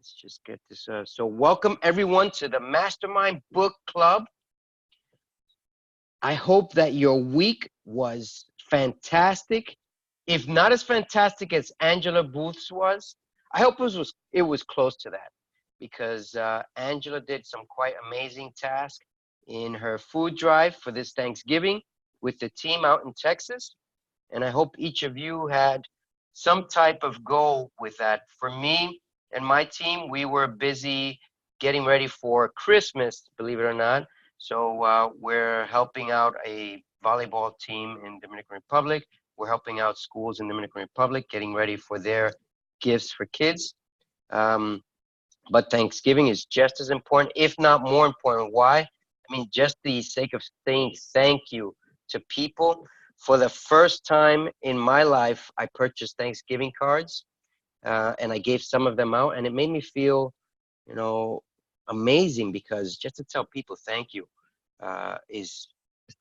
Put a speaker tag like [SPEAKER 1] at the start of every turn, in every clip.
[SPEAKER 1] Let's just get this. So welcome everyone to the Mastermind Book Club. I hope that your week was fantastic. If not as fantastic as Angela Booth's was, I hope it was close to that, because Angela did some quite amazing tasks in her food drive for this Thanksgiving with the team out in Texas. And I hope each of you had some type of goal with that. For me and my team, we were busy getting ready for Christmas, believe it or not. So we're helping out a volleyball team in Dominican Republic. We're helping out schools in Dominican Republic, getting ready for their gifts for kids. But Thanksgiving is just as important, if not more important. Why? I mean, just the sake of saying thank you to people. For the first time in my life, I purchased Thanksgiving cards, and I gave some of them out, and it made me feel, amazing, because just to tell people thank you is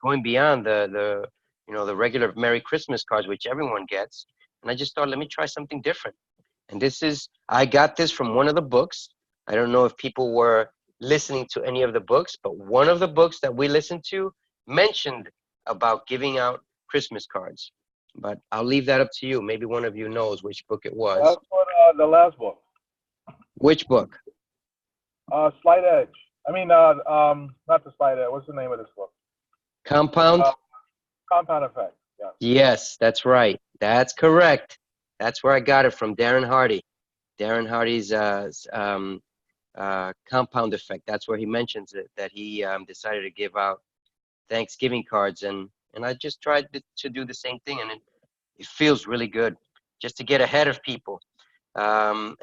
[SPEAKER 1] going beyond the regular Merry Christmas cards, which everyone gets. And I just thought, let me try something different. And I got this from one of the books. I don't know if people were listening to any of the books, but one of the books that we listened to mentioned about giving out Christmas cards. But I'll leave that up to you. Maybe one of you knows which book it was.
[SPEAKER 2] That's what the last book.
[SPEAKER 1] Which book?
[SPEAKER 2] Slight Edge. I mean, not the Slight Edge. What's the name of this book?
[SPEAKER 1] Compound?
[SPEAKER 2] Compound Effect. Yeah.
[SPEAKER 1] Yes, that's right. That's correct. That's where I got it from, Darren Hardy. Darren Hardy's Compound Effect. That's where he mentions it, that he decided to give out Thanksgiving cards, and I just tried to do the same thing, and it feels really good just to get ahead of people. And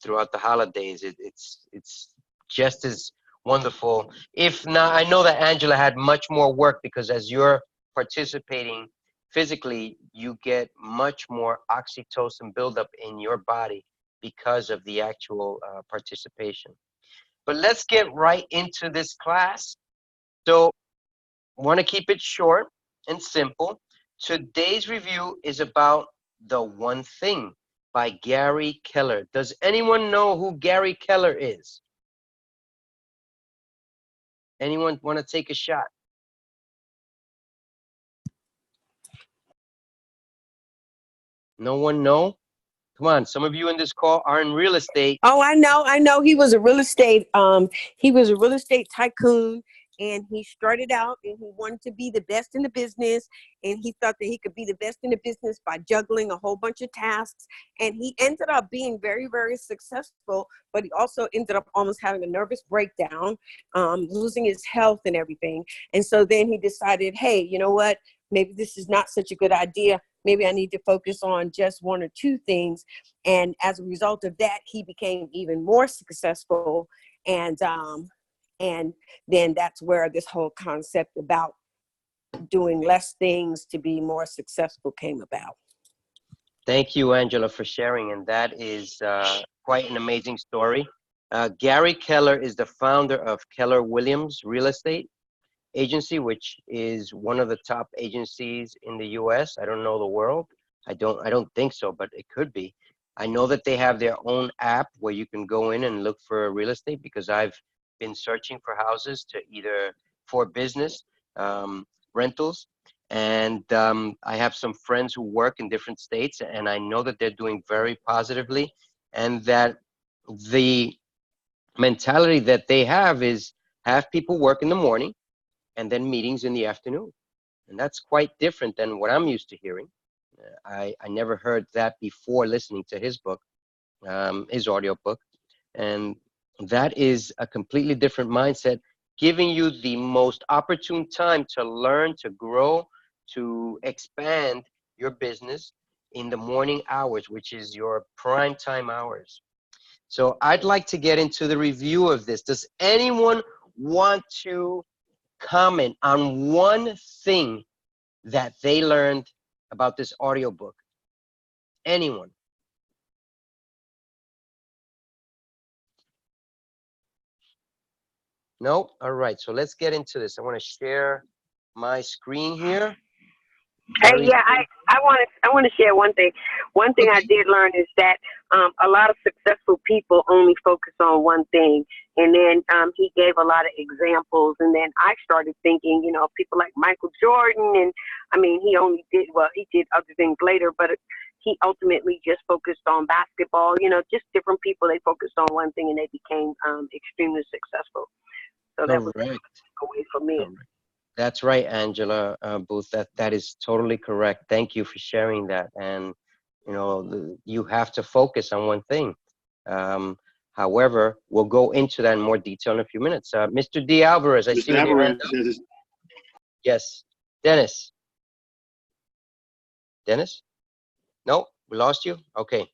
[SPEAKER 1] throughout the holidays, it's just as wonderful. If not, I know that Angela had much more work, because as you're participating physically, you get much more oxytocin buildup in your body because of the actual participation. But let's get right into this class. So I want to keep it short and simple. Today's review is about The One Thing by Gary Keller. Does anyone know who Gary Keller is? Anyone want to take a shot? No one know? Come on, some of you in this call are in real estate.
[SPEAKER 3] Oh, I know. He was a real estate tycoon, and he started out and he wanted to be the best in the business, and he thought that he could be the best in the business by juggling a whole bunch of tasks, and he ended up being very, very successful, but he also ended up almost having a nervous breakdown, losing his health and everything. And so then he decided, hey, you know what? Maybe this is not such a good idea. Maybe I need to focus on just one or two things. And as a result of that, he became even more successful. And then that's where this whole concept about doing less things to be more successful came about.
[SPEAKER 1] Thank you, Angela, for sharing. And that is quite an amazing story. Gary Keller is the founder of Keller Williams Real Estate Agency, which is one of the top agencies in the US. I don't know the world. I don't think so, but it could be. I know that they have their own app where you can go in and look for real estate, because I've been searching for houses for business rentals. And I have some friends who work in different states, and I know that they're doing very positively, and that the mentality that they have is have people work in the morning and then meetings in the afternoon. And that's quite different than what I'm used to hearing. I never heard that before listening to his book, his audiobook. And that is a completely different mindset, giving you the most opportune time to learn, to grow, to expand your business in the morning hours, which is your prime time hours. So I'd like to get into the review of this. Does anyone want to comment on one thing that they learned about this audiobook? Anyone? No? All right, so let's get into this. I want to share my screen here.
[SPEAKER 3] Hey,
[SPEAKER 1] Very
[SPEAKER 3] yeah, I want to share one thing. One thing I
[SPEAKER 1] okay.
[SPEAKER 3] did learn is that a lot of successful people only focus on one thing. And then he gave a lot of examples. And then I started thinking, people like Michael Jordan. And I mean, he did other things later, but he ultimately just focused on basketball. Just different people, they focused on one thing and they became extremely successful. So that was
[SPEAKER 1] Correct.
[SPEAKER 3] a way for me.
[SPEAKER 1] Correct. That's right, Angela Booth. That is totally correct. Thank you for sharing that. And you have to focus on one thing. Um, However, we'll go into that in more detail in a few minutes. Mr. D. Alvarez, I see
[SPEAKER 4] Mr.
[SPEAKER 1] you with your hand
[SPEAKER 4] Alvarez
[SPEAKER 1] up.
[SPEAKER 4] says it's
[SPEAKER 1] Yes. Dennis. Dennis? No, we lost you. Okay.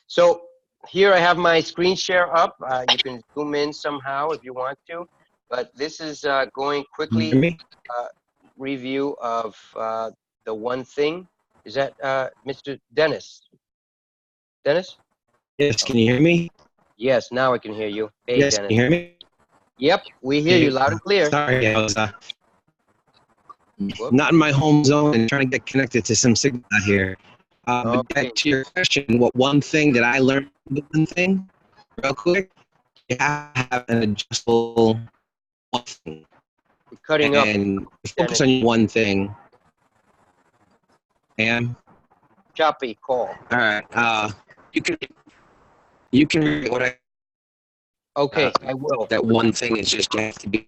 [SPEAKER 1] So here I have my screen share up. You can zoom in somehow if you want to, but this is going quickly.
[SPEAKER 5] Me?
[SPEAKER 1] Review of the one thing. Is that Mr. Dennis? Dennis?
[SPEAKER 5] Yes,
[SPEAKER 1] Oh,
[SPEAKER 5] can you hear me?
[SPEAKER 1] yes, now I can hear you. Hey,
[SPEAKER 5] Yes, can
[SPEAKER 1] Dennis.
[SPEAKER 5] you hear me?
[SPEAKER 1] Yep, we hear you
[SPEAKER 5] Okay,
[SPEAKER 1] loud and clear.
[SPEAKER 5] sorry, I was
[SPEAKER 1] Whoop.
[SPEAKER 5] not in my home zone and trying to get connected to some signal out here. But
[SPEAKER 1] Okay,
[SPEAKER 5] back to your question, what one thing that I learned, one thing, real quick, you have to have an adjustable one thing.
[SPEAKER 1] you're cutting up,
[SPEAKER 5] And focus
[SPEAKER 1] Dennis.
[SPEAKER 5] on one thing. And,
[SPEAKER 1] Choppy call.
[SPEAKER 5] all right, you can read what
[SPEAKER 1] Okay, I will.
[SPEAKER 5] that one thing is just you have to be.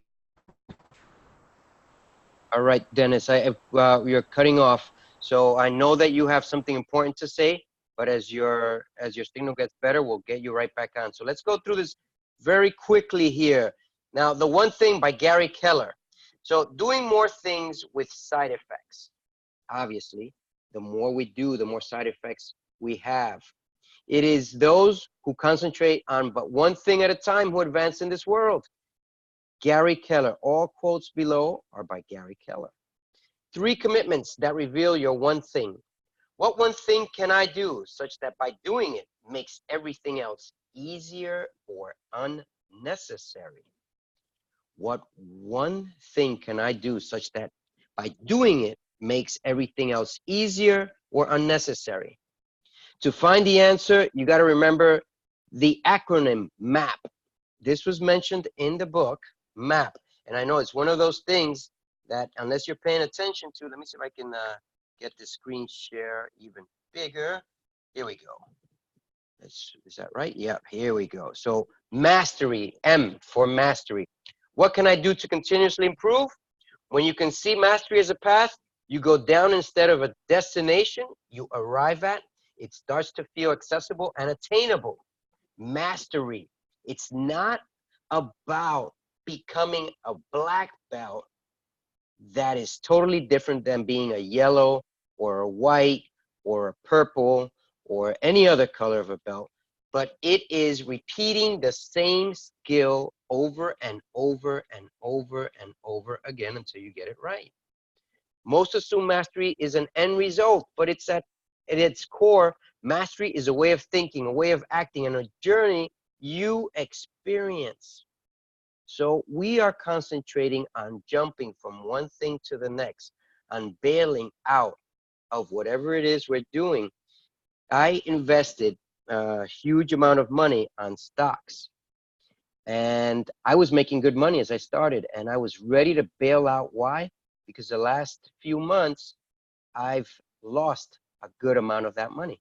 [SPEAKER 1] All right, Dennis, you're cutting off. So I know that you have something important to say, but as your signal gets better, we'll get you right back on. So let's go through this very quickly here. Now, the one thing by Gary Keller. So doing more things with side effects. Obviously, the more we do, the more side effects we have. It is those who concentrate on but one thing at a time who advance in this world. Gary Keller. All quotes below are by Gary Keller. 3 commitments that reveal your one thing. What one thing can I do such that by doing it makes everything else easier or unnecessary? What one thing can I do such that by doing it makes everything else easier or unnecessary? To find the answer, you got to remember the acronym MAP. This was mentioned in the book, MAP. And I know it's one of those things that unless you're paying attention to, let me see if I can get the screen share even bigger. Here we go. Is that right? Yeah, here we go. So mastery, M for mastery. What can I do to continuously improve? When you can see mastery as a path, you go down instead of a destination, you arrive at. It starts to feel accessible and attainable. Mastery. It's not about becoming a black belt. That is totally different than being a yellow or a white or a purple or any other color of a belt. But it is repeating the same skill over and over and over and over again until you get it right. Most assume mastery is an end result, but it's at its core, mastery is a way of thinking, a way of acting, and a journey you experience. So we are concentrating on jumping from one thing to the next, on bailing out of whatever it is we're doing. I invested a huge amount of money on stocks, and I was making good money as I started, and I was ready to bail out. Why? Because the last few months, I've lost a good amount of that money.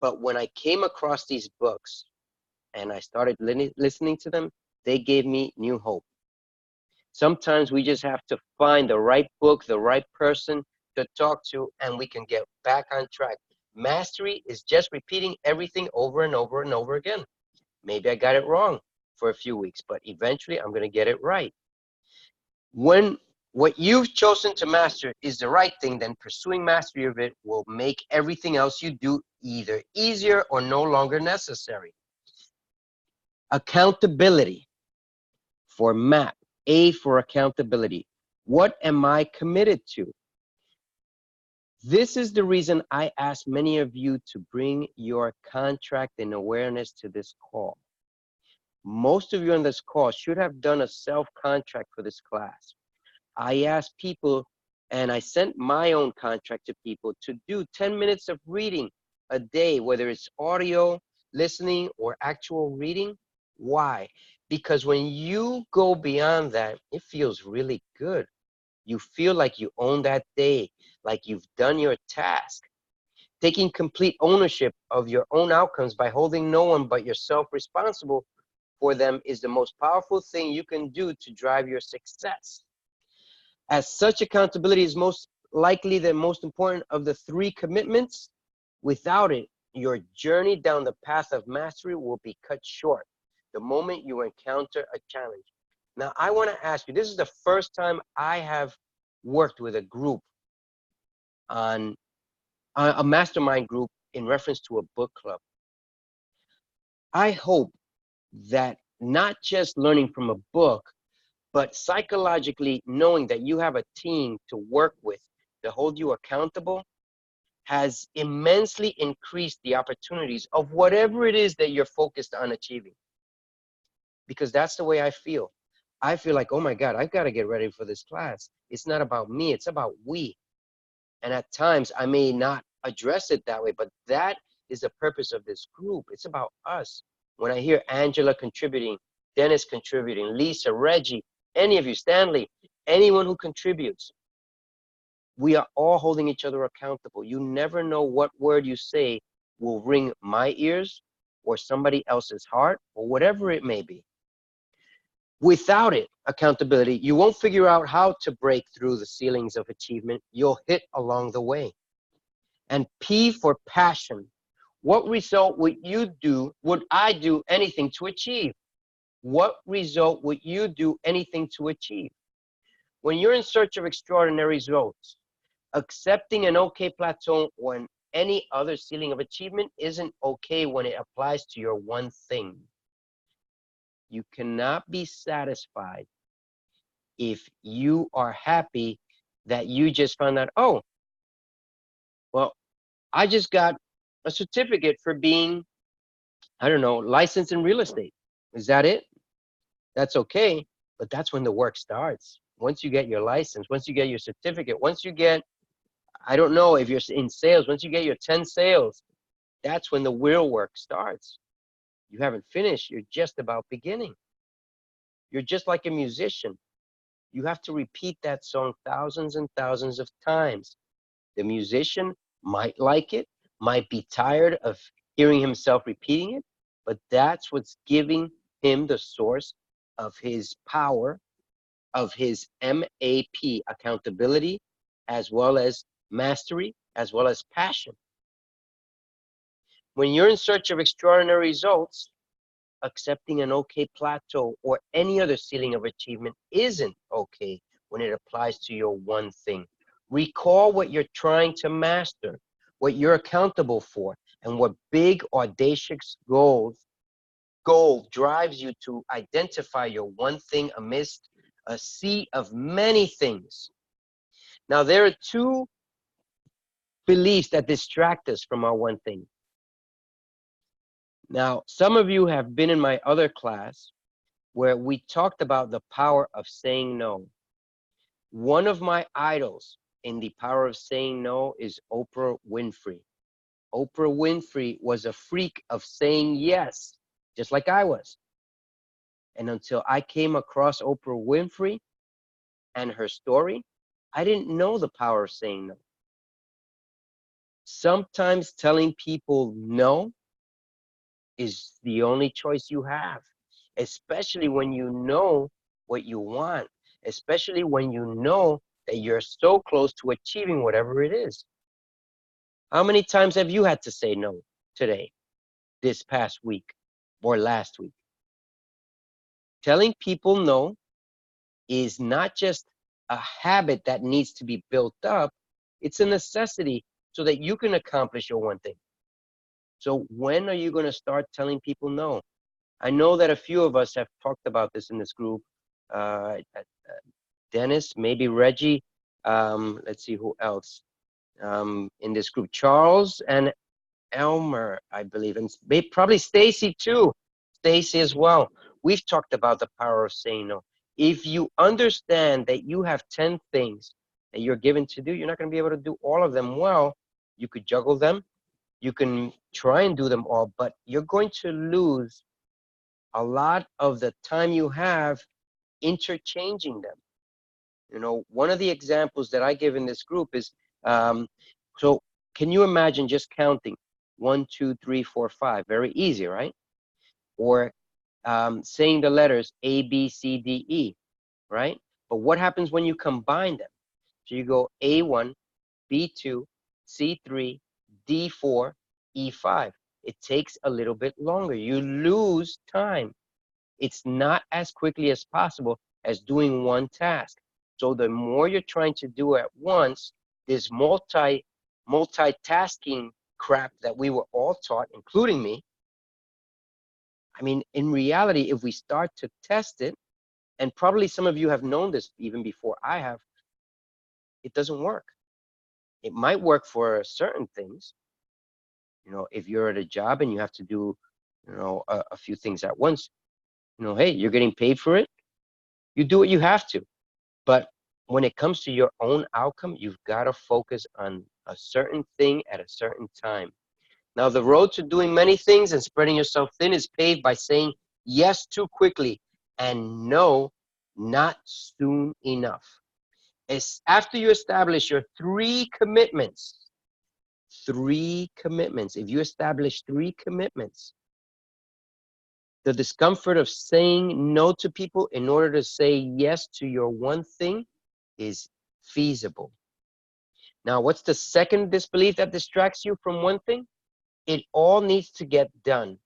[SPEAKER 1] But when I came across these books and I started listening to them, they gave me new hope. Sometimes we just have to find the right book, the right person to talk to, and we can get back on track. Mastery is just repeating everything over and over and over again. Maybe I got it wrong for a few weeks, but eventually I'm going to get it right. When what you've chosen to master is the right thing, then pursuing mastery of it will make everything else you do either easier or no longer necessary. Accountability for MAP. A for accountability. What am I committed to? This is the reason I ask many of you to bring your contract and awareness to this call. Most of you on this call should have done a self-contract for this class. I ask people And I sent my own contract to people to do 10 minutes of reading a day, whether it's audio, listening, or actual reading. Why? Because when you go beyond that, it feels really good. You feel like you own that day, like you've done your task. Taking complete ownership of your own outcomes by holding no one but yourself responsible for them is the most powerful thing you can do to drive your success. As such, accountability is most likely the most important of the three commitments. Without it, your journey down the path of mastery will be cut short the moment you encounter a challenge. Now, I want to ask you, this is the first time I have worked with a group on a mastermind group in reference to a book club. I hope that not just learning from a book, but psychologically knowing that you have a team to work with to hold you accountable has immensely increased the opportunities of whatever it is that you're focused on achieving. Because that's the way I feel. I feel like, oh my God, I've got to get ready for this class. It's not about me, it's about we. And at times I may not address it that way, but that is the purpose of this group. It's about us. When I hear Angela contributing, Dennis contributing, Lisa, Reggie, any of you, Stanley, anyone who contributes, we are all holding each other accountable. You never know what word you say will ring my ears or somebody else's heart or whatever it may be. Without it, accountability, you won't figure out how to break through the ceilings of achievement. You'll hit along the way. And P for passion. What result would I do anything to achieve? What result would you do anything to achieve? When you're in search of extraordinary results, accepting an okay plateau or any other ceiling of achievement isn't okay when it applies to your one thing. You cannot be satisfied if you are happy that you just found out, oh, well, I just got a certificate for being, I don't know, licensed in real estate. Is that it? That's okay, but that's when the work starts. Once you get your license, once you get your certificate, once you get, I don't know if you're in sales, once you get your 10 sales, that's when the real work starts. You haven't finished, you're just about beginning. You're just like a musician. You have to repeat that song thousands and thousands of times. The musician might like it, might be tired of hearing himself repeating it, but that's what's giving him the source of his power, of his MAP, accountability, as well as mastery, as well as passion. When you're in search of extraordinary results, accepting an okay plateau or any other ceiling of achievement isn't okay when it applies to your one thing. Recall what you're trying to master, what you're accountable for, and what big, audacious goal drives you to identify your one thing amidst a sea of many things. Now, there are two beliefs that distract us from our one thing. Now, some of you have been in my other class where we talked about the power of saying no. One of my idols in the power of saying no is Oprah Winfrey. Oprah Winfrey was a freak of saying yes, just like I was. And until I came across Oprah Winfrey and her story, I didn't know the power of saying no. Sometimes telling people no is the only choice you have, especially when you know what you want, especially when you know that you're so close to achieving whatever it is. How many times have you had to say no today, this past week, or last week? Telling people no is not just a habit that needs to be built up, it's a necessity so that you can accomplish your one thing. So when are you going to start telling people no? I know that a few of us have talked about this in this group. Dennis, maybe Reggie, let's see who else in this group. Charles and Elmer, I believe, and probably Stacy too. Stacy as well. We've talked about the power of saying no. If you understand that you have 10 things that you're given to do, you're not going to be able to do all of them well. You could juggle them. You can try and do them all, but you're going to lose a lot of the time you have interchanging them. You know, one of the examples that I give in this group is, so can you imagine just counting 1, 2, 3, 4, 5? Very easy, right? Or saying the letters A, B, C, D, E, right? But what happens when you combine them? So you go A1, B2, C3, D4, E5. It takes a little bit longer. You lose time. It's not as quickly as possible as doing one task. So the more you're trying to do at once, this multitasking crap that we were all taught, including me. I mean, in reality, if we start to test it, and probably some of you have known this even before I have, it doesn't work. It might work for certain things. You know, if you're at a job and you have to do, you know, a few things at once, you know, hey, you're getting paid for it. You do what you have to. But when it comes to your own outcome, you've got to focus on a certain thing at a certain time. Now, the road to doing many things and spreading yourself thin is paved by saying yes too quickly and no, not soon enough. It's after you establish your 3 commitments, if you establish 3 commitments, the discomfort of saying no to people in order to say yes to your one thing is feasible. Now, what's the second disbelief that distracts you from one thing? It all needs to get done.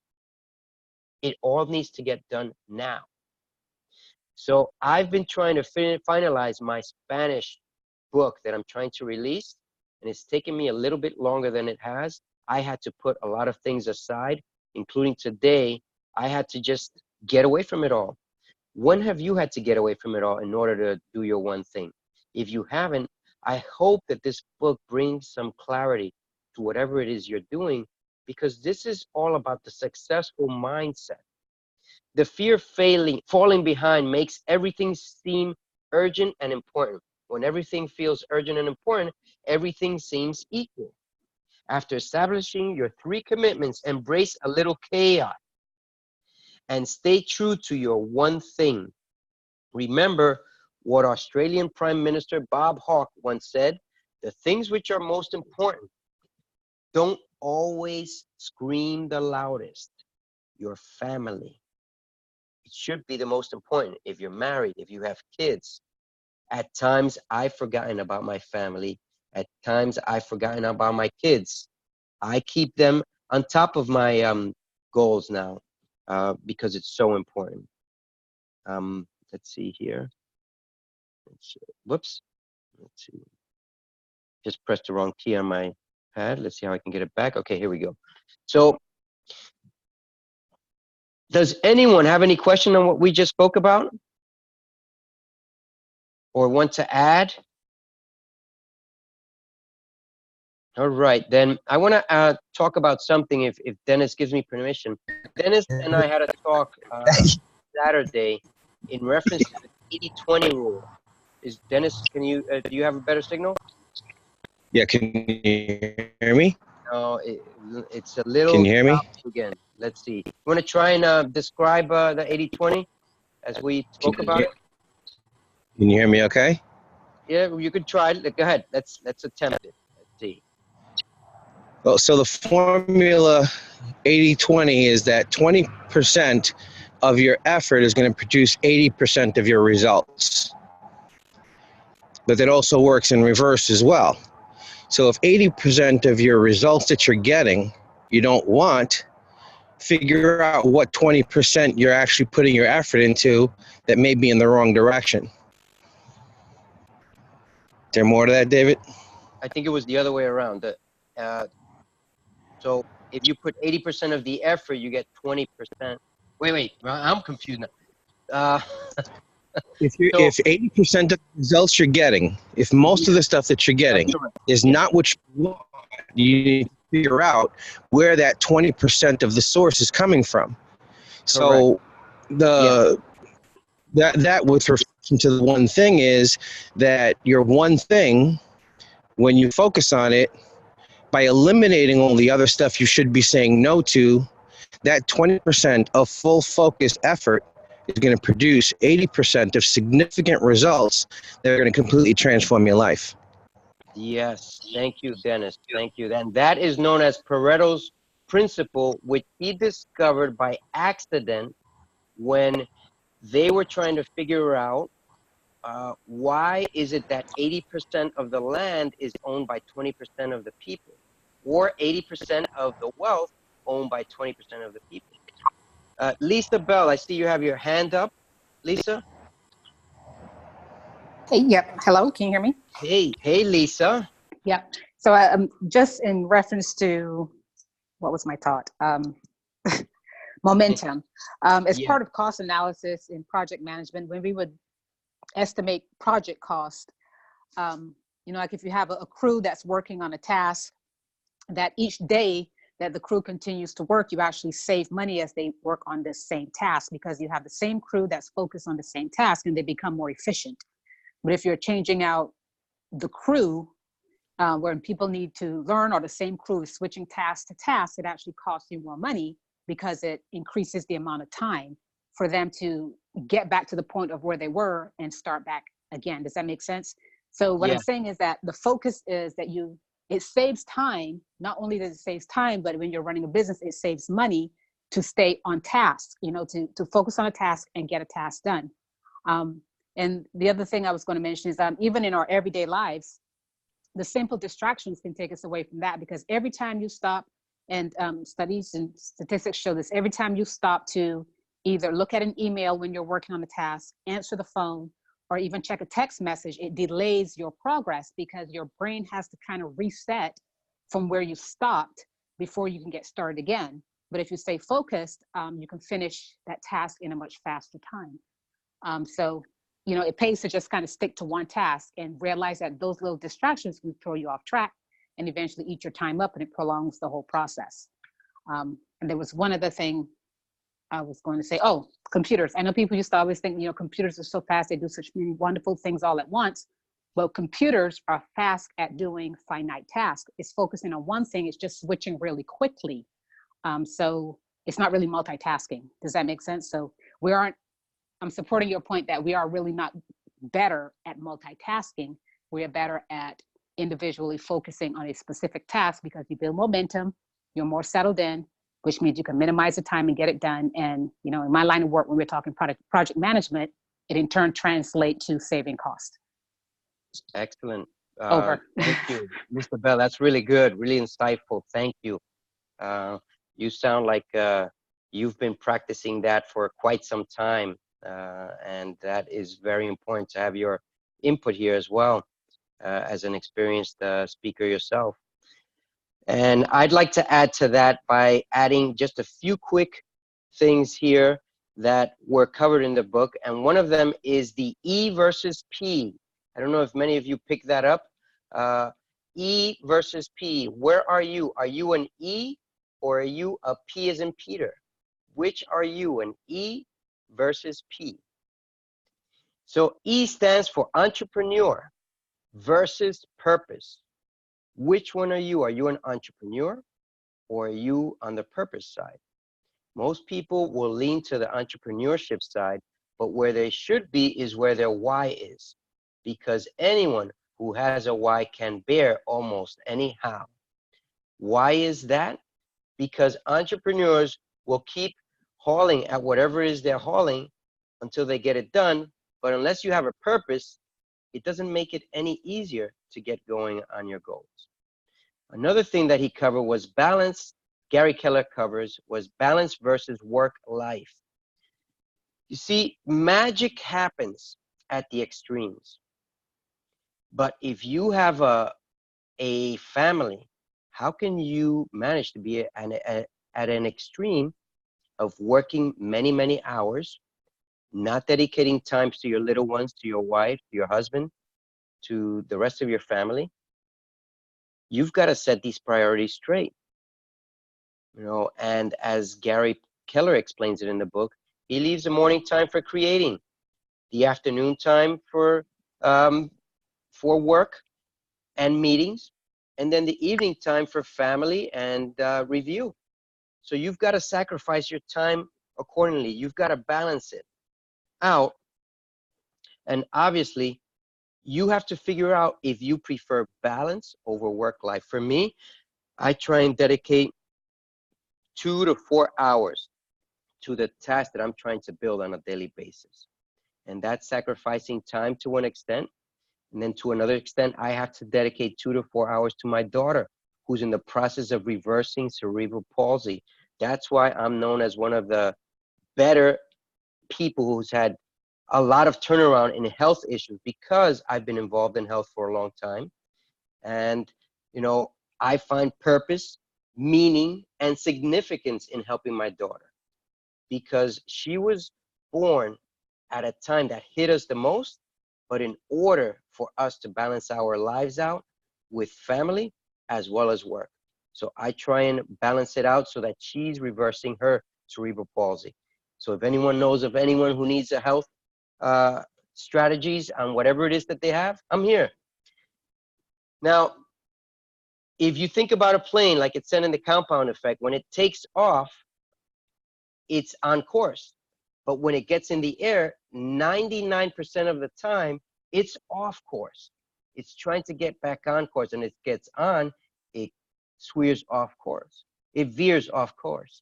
[SPEAKER 1] It all needs to get done now. So I've been trying to finalize my Spanish book that I'm trying to release, and it's taken me a little bit longer than it has. I had to put a lot of things aside, including today. I had to just get away from it all. When have you had to get away from it all in order to do your one thing? If you haven't, I hope that this book brings some clarity to whatever it is you're doing, because this is all about the successful mindset. The fear of falling behind makes everything seem urgent and important. When everything feels urgent and important, everything seems equal. After establishing your 3 commitments, embrace a little chaos and stay true to your one thing. Remember what Australian Prime Minister Bob Hawke once said: the things which are most important don't always scream the loudest. Your family. It should be the most important. If you're married, if you have kids. At times, I've forgotten about my family. At times, I've forgotten about my kids. I keep them on top of my goals now because it's so important. Let's see here. Whoops. Let's see. Just pressed the wrong key on my pad. Let's see how I can get it back. Okay, here we go. So, does anyone have any question on what we just spoke about? Or want to add? All right, then I want to talk about something if Dennis gives me permission. Dennis and I had a talk Saturday in reference to the 80-20 rule. Is Dennis, can you, do you have a better signal?
[SPEAKER 5] Yeah, can you hear me?
[SPEAKER 1] No, it's a little
[SPEAKER 5] Can you hear me?
[SPEAKER 1] again. Let's see. You want to try and describe the 80-20 as we spoke about it?
[SPEAKER 5] Can you hear me okay?
[SPEAKER 1] Yeah, you could try it. Go ahead. Let's attempt it. Let's see.
[SPEAKER 5] Well, so the formula 80-20 is that 20% of your effort is going to produce 80% of your results. But that also works in reverse as well. So if 80% of your results that you're getting you don't want, figure out what 20% you're actually putting your effort into that may be in the wrong direction. Is there more to that, David?
[SPEAKER 1] I think it was the other way around. So if you put 80% of the effort, you get 20%. Wait, I'm confused now.
[SPEAKER 5] If 80% of the results you're getting, if most of the stuff that you're getting is not what you want, you need to figure out where that 20% of the source is coming from. So that with into the one thing is that your one thing, when you focus on it, by eliminating all the other stuff you should be saying no to, that 20% of full focused effort is going to produce 80% of significant results that are going to completely transform your life.
[SPEAKER 1] Yes, thank you, Dennis. Thank you. And that is known as Pareto's Principle, which he discovered by accident when they were trying to figure out why is it that 80% of the land is owned by 20% of the people, or 80% of the wealth owned by 20% of the people. Lisa Bell, I see you have your hand up. Lisa?
[SPEAKER 4] Hey, yep. Hello, can you hear me?
[SPEAKER 1] Hey, Lisa.
[SPEAKER 4] Yep. So just in reference to, what was my thought? Momentum. As
[SPEAKER 1] Yeah.
[SPEAKER 4] part of cost analysis in project management, when we would estimate project cost, like if you have a crew that's working on a task, that each day that the crew continues to work, you actually save money as they work on this same task, because you have the same crew that's focused on the same task and they become more efficient. But if you're changing out the crew, where people need to learn, or the same crew is switching task to task, it actually costs you more money because it increases the amount of time for them to get back to the point of where they were and start back again. Does that make sense? So what I'm saying is that the focus is that it saves time. Not only does it save time, but when you're running a business, it saves money to stay on task, to focus on a task and get a task done. And the other thing I was going to mention is even in our everyday lives, the simple distractions can take us away from that, because every time you stop, and studies and statistics show this, every time you stop to either look at an email when you're working on a task, answer the phone, or even check a text message, it delays your progress, because your brain has to kind of reset from where you stopped before you can get started again. But if you stay focused, you can finish that task in a much faster time. So it pays to just kind of stick to one task and realize that those little distractions can throw you off track and eventually eat your time up, and it prolongs the whole process. And there was one other thing I was going to say. Oh, computers. I know people used to always think, computers are so fast, they do such many wonderful things all at once. Well, computers are fast at doing finite tasks. It's focusing on one thing, it's just switching really quickly. So it's not really multitasking. Does that make sense? So I'm supporting your point that we are really not better at multitasking. We are better at individually focusing on a specific task, because you build momentum, you're more settled in, which means you can minimize the time and get it done. And, in my line of work, when we're talking project management, it in turn translates to saving cost.
[SPEAKER 1] Excellent.
[SPEAKER 4] Over.
[SPEAKER 1] Thank you, Mr. Bell. That's really good, really insightful. Thank you. You sound like you've been practicing that for quite some time. And that is very important to have your input here as well, as an experienced speaker yourself. And I'd like to add to that by adding just a few quick things here that were covered in the book. And one of them is the E versus P. I don't know if many of you picked that up. E versus P. Where are you? Are you an E, or are you a P as in Peter? Which are you, an E versus P? So E stands for entrepreneur versus purpose. Which one are you? Are you an entrepreneur, or are you on the purpose side? Most people will lean to the entrepreneurship side, but where they should be is where their why is, because anyone who has a why can bear almost any how. Why is that? Because entrepreneurs will keep hauling at whatever it is they're hauling until they get it done. But unless you have a purpose, it doesn't make it any easier to get going on your goals. Another thing that he covered was balance. Gary Keller covers was balance versus work life. You see, magic happens at the extremes. But if you have a family, how can you manage to be at an extreme of working many, many hours, not dedicating time to your little ones, to your wife, to your husband, to the rest of your family? You've got to set these priorities straight. And as Gary Keller explains it in the book, he leaves the morning time for creating, the afternoon time for work and meetings, and then the evening time for family and review. So you've got to sacrifice your time accordingly. You've got to balance it out. And obviously, you have to figure out if you prefer balance over work life. For me, I try and dedicate 2 to 4 hours to the task that I'm trying to build on a daily basis. And that's sacrificing time to one extent. And then to another extent, I have to dedicate 2 to 4 hours to my daughter, who's in the process of reversing cerebral palsy. That's why I'm known as one of the better people who's had a lot of turnaround in health issues, because I've been involved in health for a long time. And, you know, I find purpose, meaning, and significance in helping my daughter, because she was born at a time that hit us the most. But in order for us to balance our lives out with family as well as work. So I try and balance it out so that she's reversing her cerebral palsy. So if anyone knows of anyone who needs a health strategies on whatever it is that they have, I'm here. Now, if you think about a plane, like it said in the compound effect, when it takes off, it's on course. But when it gets in the air, 99% of the time, it's off course. It's trying to get back on course, and it gets on, it swears off course. It veers off course.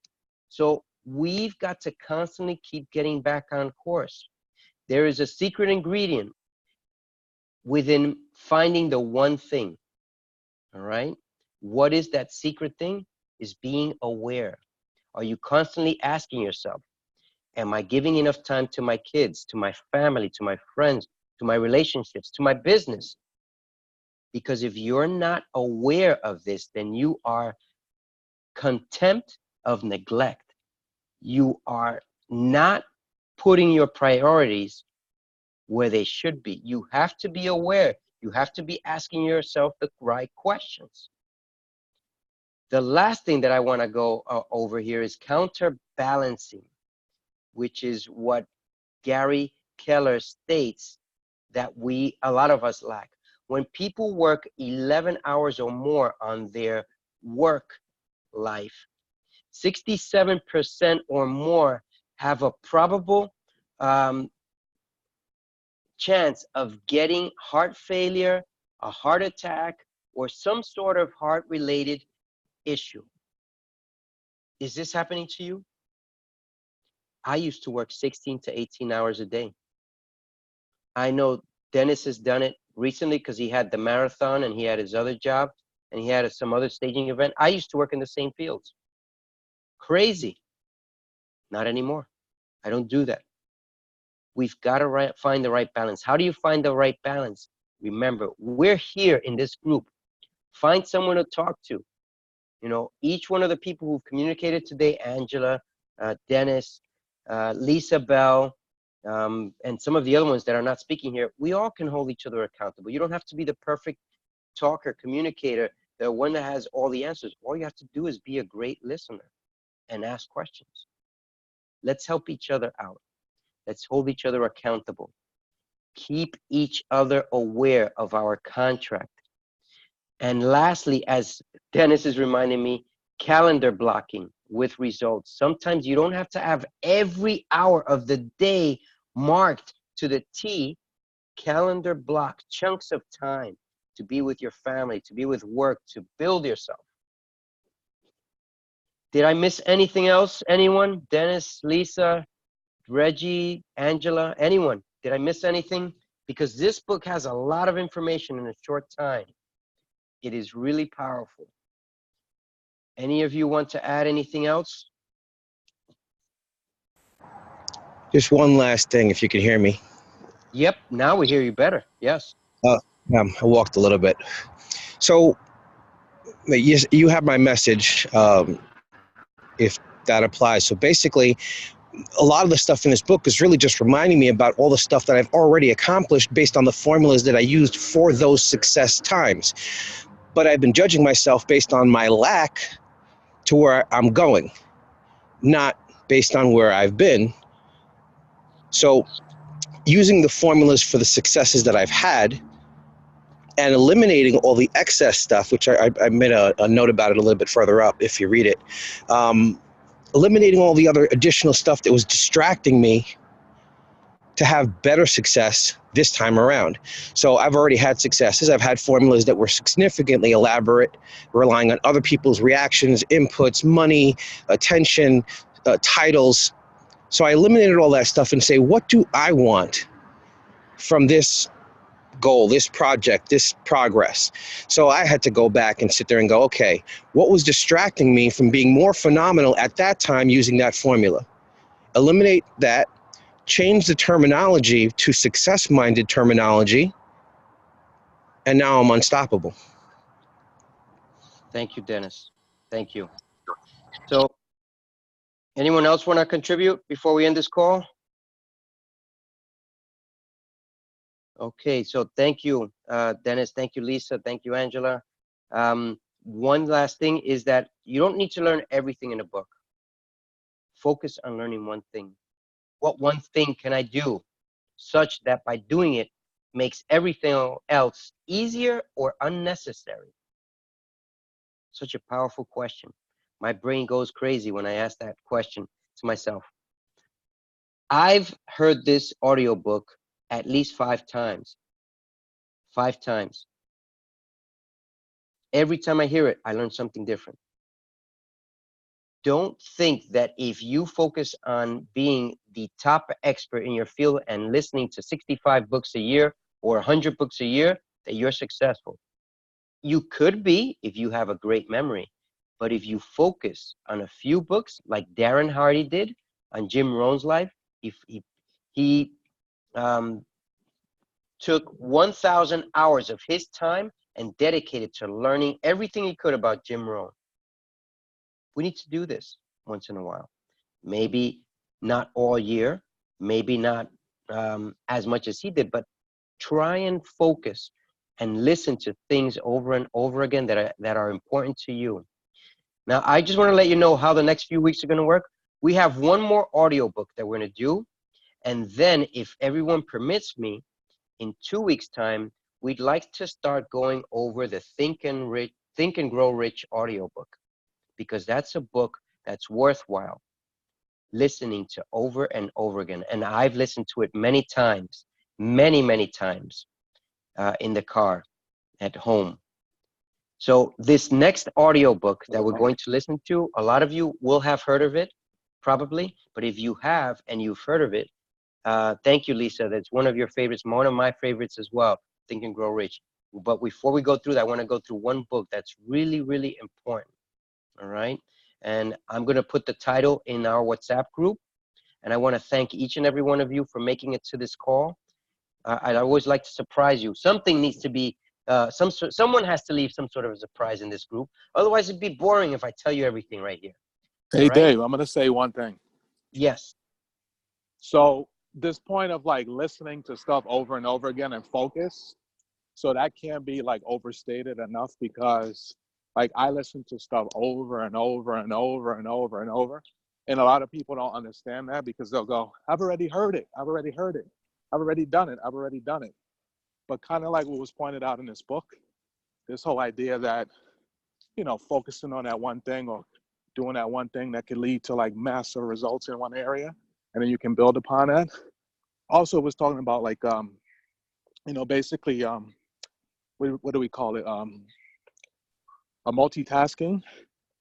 [SPEAKER 1] So we've got to constantly keep getting back on course. There is a secret ingredient within finding the one thing, all right? What is that secret thing? Is being aware. Are you constantly asking yourself, am I giving enough time to my kids, to my family, to my friends, to my relationships, to my business? Because if you're not aware of this, then you are contempt of neglect. You are not putting your priorities where they should be. You have to be aware. You have to be asking yourself the right questions. The last thing that I want to go over here is counterbalancing, which is what Gary Keller states that a lot of us lack. When people work 11 hours or more on their work life, 67% or more have a probable chance of getting heart failure, a heart attack, or some sort of heart-related issue. Is this happening to you? I used to work 16 to 18 hours a day. I know Dennis has done it recently because he had the marathon and he had his other job and he had some other staging event. I used to work in the same fields. Crazy. Not anymore. I don't do that. We've got to find the right balance. How do you find the right balance? Remember, we're here in this group. Find someone to talk to. You know, each one of the people who've communicated today, Angela, Dennis, Lisa Bell, and some of the other ones that are not speaking here, we all can hold each other accountable. You don't have to be the perfect talker, communicator, the one that has all the answers. All you have to do is be a great listener and ask questions. Let's help each other out. Let's hold each other accountable. Keep each other aware of our contract. And lastly, as Dennis is reminding me, calendar blocking with results. Sometimes you don't have to have every hour of the day marked to the T. Calendar block chunks of time to be with your family, to be with work, to build yourself. Did I miss anything else? Anyone? Dennis, Lisa, Reggie, Angela, anyone? Did I miss anything? Because this book has a lot of information in a short time. It is really powerful. Any of you want to add anything else?
[SPEAKER 5] Just one last thing, if you can hear me.
[SPEAKER 1] Yep, now we hear you better. Yes.
[SPEAKER 5] I walked a little bit. So you have my message, if that applies. So basically, a lot of the stuff in this book is really just reminding me about all the stuff that I've already accomplished based on the formulas that I used for those success times. But I've been judging myself based on my lack to where I'm going, not based on where I've been. So using the formulas for the successes that I've had and eliminating all the excess stuff, which I made a note about it a little bit further up if you read it, eliminating all the other additional stuff that was distracting me to have better success this time around. So I've already had successes. I've had formulas that were significantly elaborate, relying on other people's reactions, inputs, money, attention, titles. So I eliminated all that stuff and say, what do I want from this goal, this project, this progress? So I had to go back and sit there and go, okay, what was distracting me from being more phenomenal at that time using that formula? Eliminate that, change the terminology to success-minded terminology, and now I'm unstoppable.
[SPEAKER 1] Thank you, Dennis. Thank you. So, anyone else want to contribute before we end this call? Okay, so thank you, Dennis. Thank you, Lisa. Thank you, Angela. One last thing is that you don't need to learn everything in a book. Focus on learning one thing. What one thing can I do such that by doing it makes everything else easier or unnecessary? Such a powerful question. My brain goes crazy when I ask that question to myself. I've heard this audiobook at least 5 times. 5 times. Every time I hear it, I learn something different. Don't think that if you focus on being the top expert in your field and listening to 65 books a year or 100 books a year, that you're successful. You could be if you have a great memory, but if you focus on a few books like Darren Hardy did on Jim Rohn's life, if he took 1,000 hours of his time and dedicated to learning everything he could about Jim Rohn. We need to do this once in a while. Maybe not all year, maybe not as much as he did, but try and focus and listen to things over and over again that are important to you. Now, I just want to let you know how the next few weeks are going to work. We have one more audiobook that we're going to do. And then if everyone permits me, in 2 weeks' time, we'd like to start going over the Think and Grow Rich audiobook, because that's a book that's worthwhile listening to over and over again. And I've listened to it many times, many times in the car, at home. So this next audiobook that we're going to listen to, a lot of you will have heard of it, probably. But if you have and you've heard of it, thank you, Lisa. That's one of your favorites, one of my favorites as well, Think and Grow Rich. But before we go through that, I want to go through one book that's really, really important. All right. And I'm going to put the title in our WhatsApp group. And I want to thank each and every one of you for making it to this call. I'd always like to surprise you. Something needs to be, someone has to leave some sort of a surprise in this group. Otherwise, it'd be boring if I tell you everything right here.
[SPEAKER 2] Hey,
[SPEAKER 1] right?
[SPEAKER 2] Dave, I'm going to say one thing.
[SPEAKER 1] Yes.
[SPEAKER 2] So this point of like listening to stuff over and over again and focus, so that can't be like overstated enough, because like I listen to stuff over and over and over and over and over. And a lot of people don't understand that, because they'll go, I've already heard it. I've already heard it. I've already done it. I've already done it. But kind of like what was pointed out in this book, this whole idea that, you know, focusing on that one thing or doing that one thing that could lead to like massive results in one area, and then you can build upon that. Also was talking about like, you know, basically, what do we call it? A multitasking.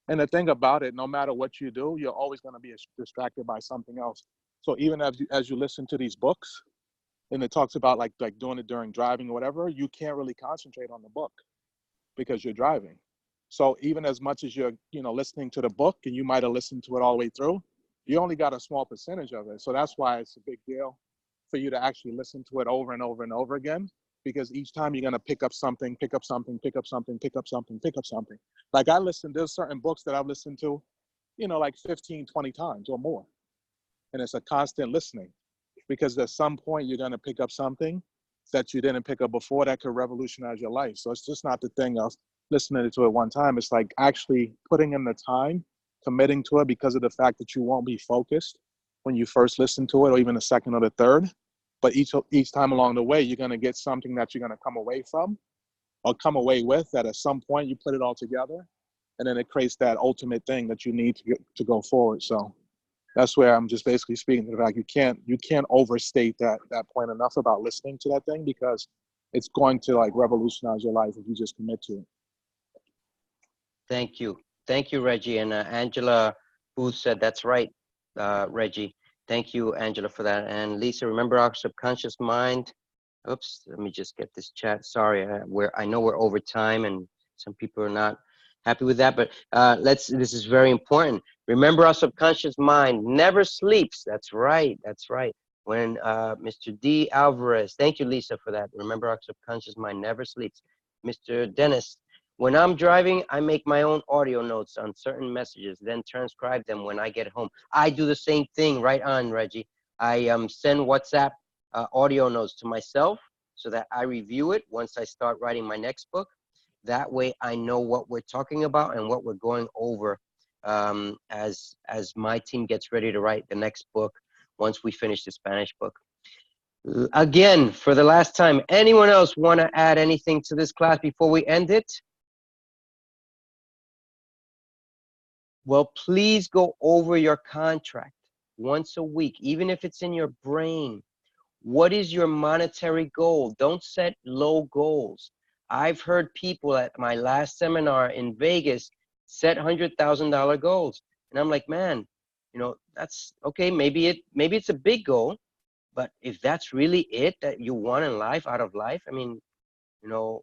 [SPEAKER 2] And the thing about it, no matter what you do, you're always going to be distracted by something else. So even as you listen to these books, and it talks about like doing it during driving or whatever, you can't really concentrate on the book because you're driving. So even as much as you're, you know, listening to the book, and you might have listened to it all the way through, you only got a small percentage of it. So that's why it's a big deal for you to actually listen to it over and over and over again, because each time you're going to pick up something, pick up something, pick up something, pick up something, pick up something. Like there's certain books that I've listened to, you know, like 15, 20 times or more. And it's a constant listening, because at some point you're going to pick up something that you didn't pick up before that could revolutionize your life. So it's just not the thing of listening to it one time. It's like actually putting in the time, committing to it, because of the fact that you won't be focused when you first listen to it, or even the second or the third. but each time along the way, you're going to get something that you're going to come away from or come away with, that at some point you put it all together, and then it creates that ultimate thing that you need to go forward. So that's where I'm just basically speaking to the fact you can't overstate that point enough about listening to that thing, because it's going to like revolutionize your life if you just commit to it.
[SPEAKER 1] Thank you, Reggie. And Angela Booth said that's right, Reggie. Thank you, Angela, for that. And Lisa, remember our subconscious mind. Oops, let me just get this chat. Sorry, I know we're over time and some people are not happy with that, but this is very important. Remember, our subconscious mind never sleeps. That's right. When Mr. D. Alvarez, thank you, Lisa, for that. Remember, our subconscious mind never sleeps. Mr. Dennis, when I'm driving, I make my own audio notes on certain messages, then transcribe them when I get home. I do the same thing. Right on, Reggie. I send WhatsApp audio notes to myself so that I review it once I start writing my next book. That way I know what we're talking about and what we're going over as my team gets ready to write the next book once we finish the Spanish book. Again, for the last time, anyone else want to add anything to this class before we end it? Well, please go over your contract once a week, even if it's in your brain. What is your monetary goal? Don't set low goals. I've heard people at my last seminar in Vegas set $100,000 goals. And I'm like, man, that's okay. Maybe it's a big goal, but if that's really it that you want in life, out of life, I mean, why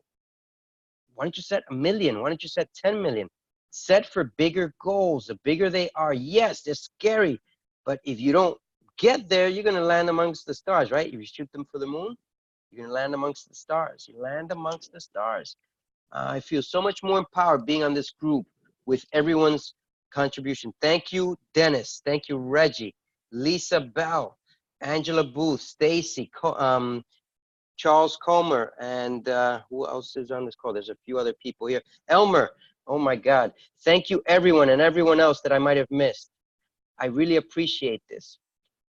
[SPEAKER 1] don't you set 1 million? Why don't you set 10 million? Set for bigger goals. The bigger they are, yes, they're scary, but if you don't get there, you're going to land amongst the stars, right? If you shoot them for the moon, you're going to land amongst the stars. You land amongst the stars. I feel so much more empowered being on this group with everyone's contribution. Thank you, Dennis. Thank you, Reggie, Lisa Bell, Angela Booth, Stacy, Charles Comer, and who else is on this call? There's a few other people here. Elmer, oh my God. Thank you, everyone, and everyone else that I might have missed. I really appreciate this.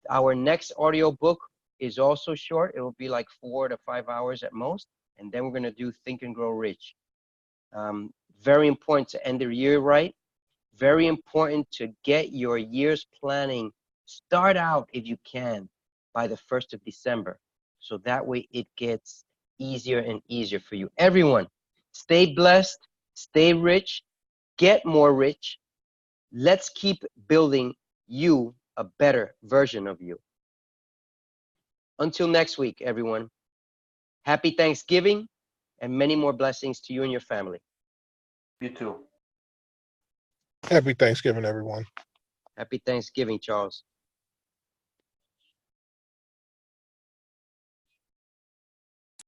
[SPEAKER 1] Our next audio book is also short. It will be like 4 to 5 hours at most. And then we're going to do Think and Grow Rich. Very important to end the year right. Very important to get your year's planning. Start out, if you can, by the 1st of December. So that way it gets easier and easier for you. Everyone, stay blessed, stay rich, get more rich. Let's keep building you a better version of you. Until next week, everyone. Happy Thanksgiving and many more blessings to you and your family.
[SPEAKER 6] You too.
[SPEAKER 7] Happy Thanksgiving, everyone.
[SPEAKER 1] Happy Thanksgiving, Charles.